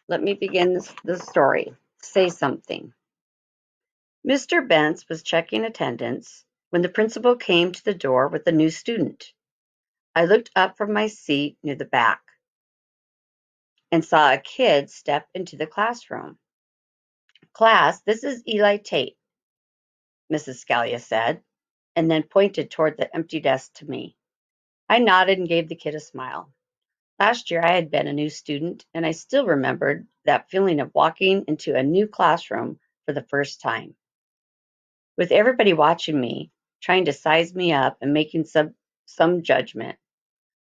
Let me begin the story. Say something. Mr. Bentz was checking attendance when the principal came to the door with a new student. I looked up from my seat near the back and saw a kid step into the classroom. Class, this is Eli Tate, Mrs. Scalia said, and then pointed toward the empty desk to me. I nodded and gave the kid a smile. Last year I had been a new student, and I still remembered that feeling of walking into a new classroom for the first time. With everybody watching me, trying to size me up and making some judgment.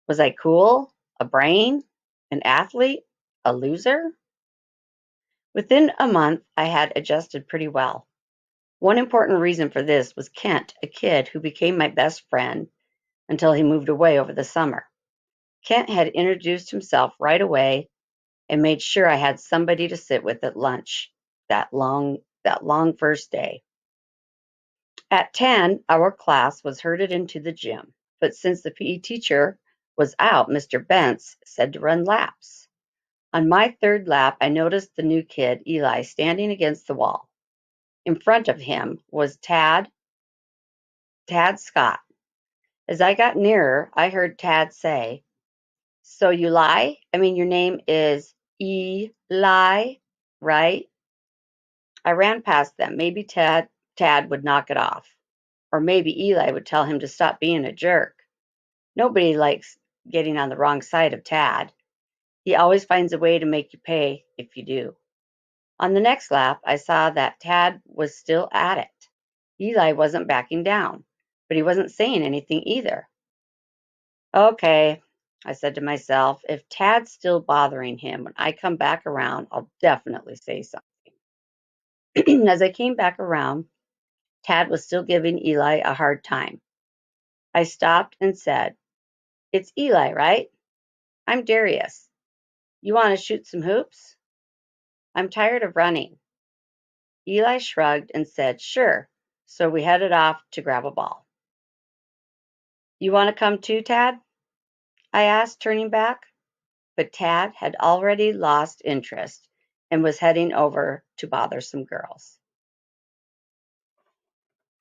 Was I cool? A brain? An athlete? A loser? Within a month, I had adjusted pretty well. One important reason for this was Kent, a kid who became my best friend until he moved away over the summer. Kent had introduced himself right away and made sure I had somebody to sit with at lunch that long first day. At 10, our class was herded into the gym, but since the PE teacher was out, Mr. Bentz said to run laps. On my third lap, I noticed the new kid, Eli, standing against the wall. In front of him was Tad Scott. As I got nearer, I heard Tad say, "So you lie? I mean, your name is Eli, right?" I ran past them. Maybe Tad would knock it off. Or maybe Eli would tell him to stop being a jerk. Nobody likes getting on the wrong side of Tad. He always finds a way to make you pay if you do. On the next lap, I saw that Tad was still at it. Eli wasn't backing down, but he wasn't saying anything either. Okay, I said to myself, if Tad's still bothering him when I come back around, I'll definitely say something. As I came back around, Tad was still giving Eli a hard time. I stopped and said, "It's Eli, right? I'm Darius. You want to shoot some hoops? I'm tired of running." Eli shrugged and said, "Sure." So we headed off to grab a ball. "You want to come too, Tad?" I asked, turning back. But Tad had already lost interest and was heading over to bother some girls.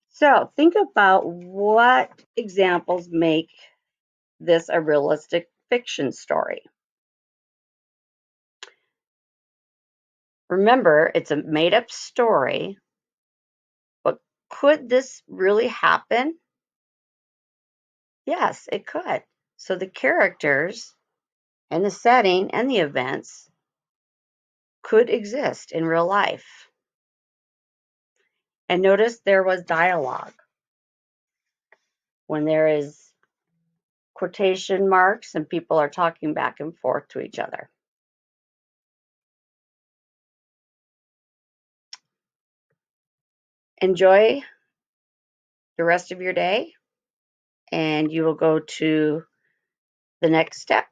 So think about what examples make this a realistic fiction story. Remember, it's a made up story, but could this really happen? Yes, it could. So the characters and the setting and the events could exist in real life. And notice there was dialogue. When there is quotation marks and people are talking back and forth to each other. Enjoy the rest of your day, and you will go to the next step.